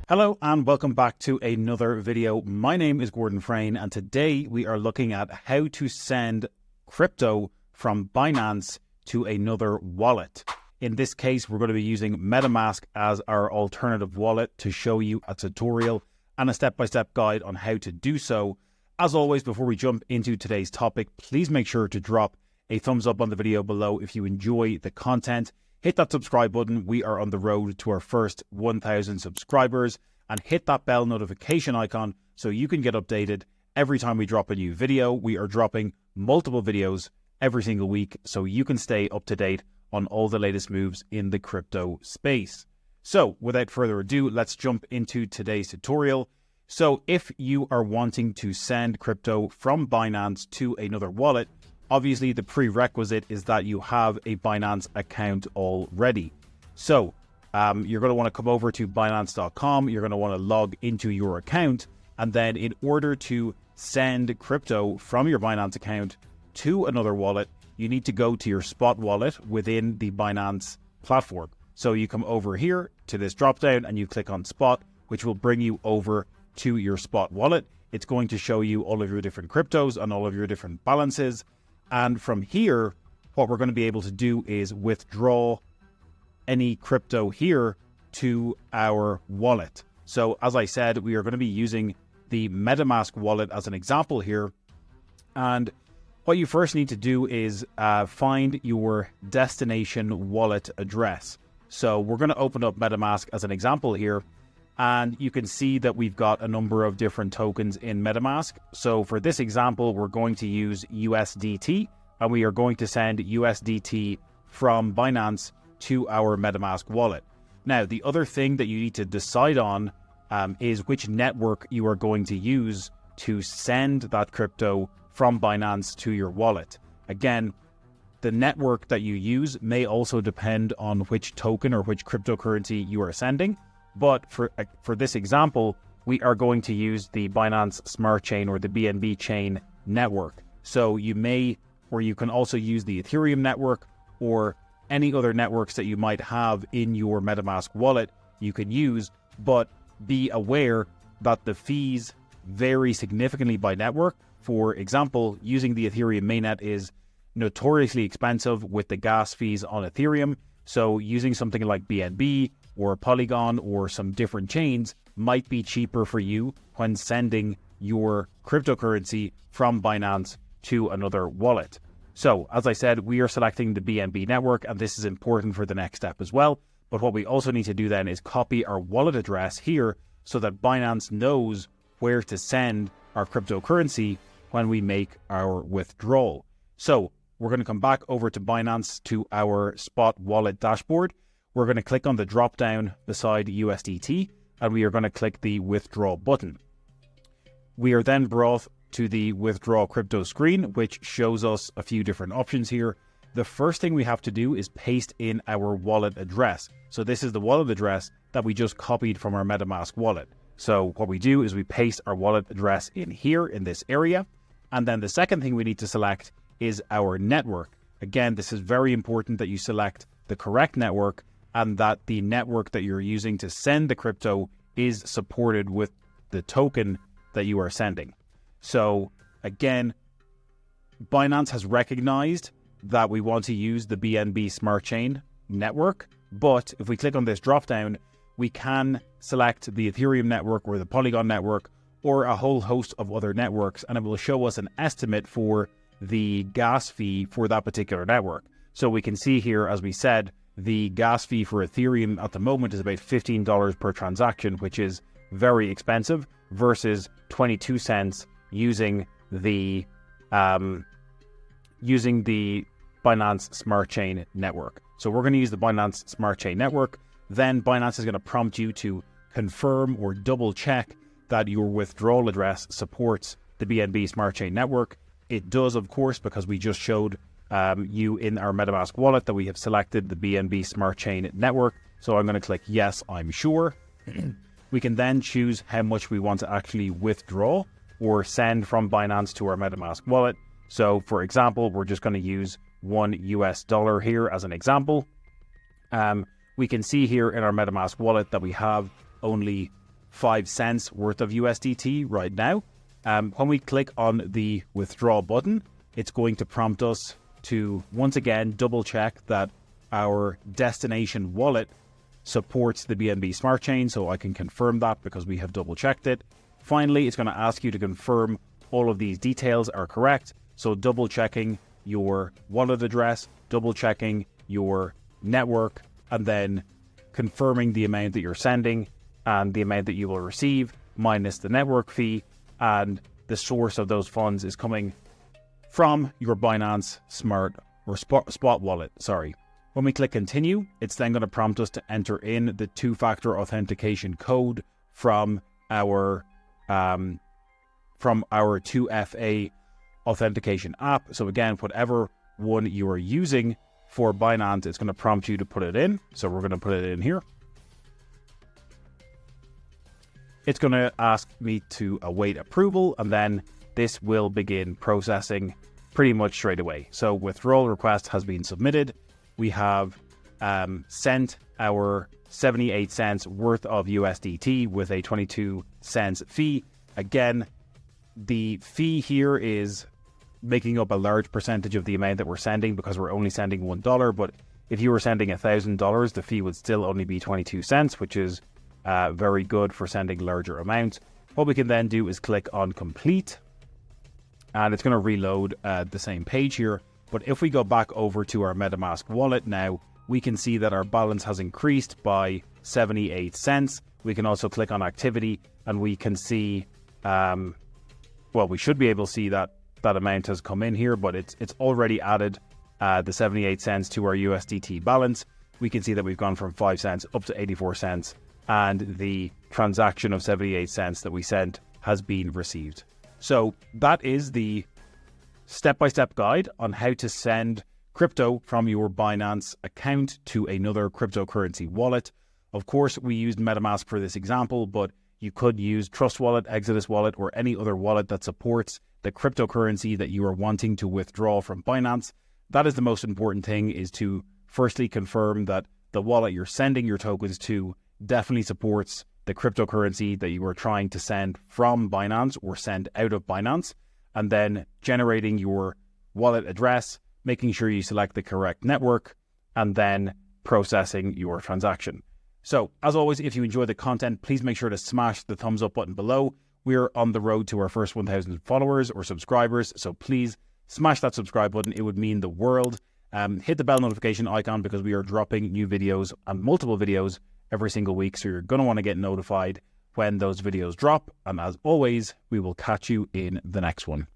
Hello and welcome back to another video. My name is Gordon Frayne and today we are looking at how to send crypto from Binance to another wallet. In this case, we're going to be using MetaMask as our alternative wallet to show you a tutorial and a step-by-step guide on how to do so. As always, before we jump into today's topic, please make sure to drop a thumbs up on the video below if you enjoy the content. Hit that subscribe button. We are on the road to our first 1,000 subscribers, and hit that bell notification icon so you can get updated every time we drop a new video. We are dropping multiple videos every single week so you can stay up to date on all the latest moves in the crypto space. So without further ado, let's jump into today's tutorial. So if you are wanting to send crypto from Binance to another wallet, obviously the prerequisite is that you have a Binance account already. So you're going to want to come over to Binance.com. You're going to want to log into your account. And then in order to send crypto from your Binance account to another wallet, you need to go to your spot wallet within the Binance platform. So you come over here to this dropdown and you click on spot, which will bring you over to your spot wallet. It's going to show you all of your different cryptos and all of your different balances. And from here, what we're going to be able to do is withdraw any crypto here to our wallet. So as I said, we are going to be using the MetaMask wallet as an example here. And what you first need to do is find your destination wallet address. So we're going to open up MetaMask as an example here. And you can see that we've got a number of different tokens in MetaMask. So for this example, we're going to use USDT, and we are going to send USDT from Binance to our MetaMask wallet. Now, the other thing that you need to decide on is which network you are going to use to send that crypto from Binance to your wallet. Again, the network that you use may also depend on which token or which cryptocurrency you are sending. But for this example, we are going to use the Binance Smart Chain or the BNB chain network. So you may, or you can also use the Ethereum network or any other networks that you might have in your MetaMask wallet you can use, but be aware that the fees vary significantly by network. For example, using the Ethereum mainnet is notoriously expensive with the gas fees on Ethereum. So using something like BNB or Polygon or some different chains might be cheaper for you when sending your cryptocurrency from Binance to another wallet. So as I said, we are selecting the BNB network, and this is important for the next step as well. But what we also need to do then is copy our wallet address here so that Binance knows where to send our cryptocurrency when we make our withdrawal. So we're going to come back over to Binance to our spot wallet dashboard. We're going to click on the drop down beside USDT, and we are going to click the withdraw button. We are then brought to the withdraw crypto screen, which shows us a few different options here. The first thing we have to do is paste in our wallet address. So this is the wallet address that we just copied from our MetaMask wallet. So what we do is we paste our wallet address in here in this area. And then the second thing we need to select is our network. Again, this is very important that you select the correct network and that the network that you're using to send the crypto is supported with the token that you are sending. So again, Binance has recognized that we want to use the BNB Smart Chain network, but if we click on this dropdown, we can select the Ethereum network or the Polygon network or a whole host of other networks, and it will show us an estimate for the gas fee for that particular network. So we can see here, as we said, the gas fee for Ethereum at the moment is about $15 per transaction, which is very expensive, versus 22 cents using the Binance Smart Chain network. So we're going to use the Binance Smart Chain network. Then Binance is going to prompt you to confirm or double check that your withdrawal address supports the BNB Smart Chain network. It does, of course, because we just showed you in our MetaMask wallet that we have selected the BNB Smart Chain network. So I'm going to click yes, I'm sure. We can then choose how much we want to actually withdraw or send from Binance to our MetaMask wallet. So for example, we're just going to use $1 here as an example. We can see here in our MetaMask wallet that we have only 5 cents worth of USDT right now. When we click on the withdraw button, it's going to prompt us to once again double check that our destination wallet supports the BNB Smart Chain, so I can confirm that because we have double checked it. Finally, it's going to ask you to confirm all of these details are correct, so double checking your wallet address, double checking your network, and then confirming the amount that you're sending and the amount that you will receive minus the network fee, and the source of those funds is coming from your Binance Smart or Spot wallet, When we click continue, it's then going to prompt us to enter in the two-factor authentication code from our 2FA authentication app. So again, whatever one you are using for Binance, it's going to prompt you to put it in. So we're going to put it in here. It's going to ask me to await approval, and then this will begin processing pretty much straight away. So withdrawal request has been submitted. We have sent our 78 cents worth of USDT with a 22 cents fee. Again, the fee here is making up a large percentage of the amount that we're sending because we're only sending $1. But if you were sending $1,000, the fee would still only be 22 cents, which is very good for sending larger amounts. What we can then do is click on complete, and it's going to reload the same page here. But if we go back over to our MetaMask wallet now, we can see that our balance has increased by 78 cents. We can also click on activity, and we can see, we should be able to see that that amount has come in here, but it's already added the 78 cents to our USDT balance. We can see that we've gone from 5 cents up to 84 cents, and the transaction of 78 cents that we sent has been received. So that is the step-by-step guide on how to send crypto from your Binance account to another cryptocurrency wallet. Of course, we used MetaMask for this example, but you could use Trust Wallet, Exodus Wallet, or any other wallet that supports the cryptocurrency that you are wanting to withdraw from Binance. That is the most important thing, is to firstly confirm that the wallet you're sending your tokens to definitely supports the cryptocurrency that you are trying to send from Binance or send out of Binance, and then generating your wallet address, making sure you select the correct network, and then processing your transaction. So, as always, if you enjoy the content, please make sure to smash the thumbs up button below. We're on the road to our first 1,000 followers or subscribers, so please smash that subscribe button. It would mean the world. Hit the bell notification icon because we are dropping new videos and multiple videos every single week, so you're going to want to get notified when those videos drop. And as always, we will catch you in the next one.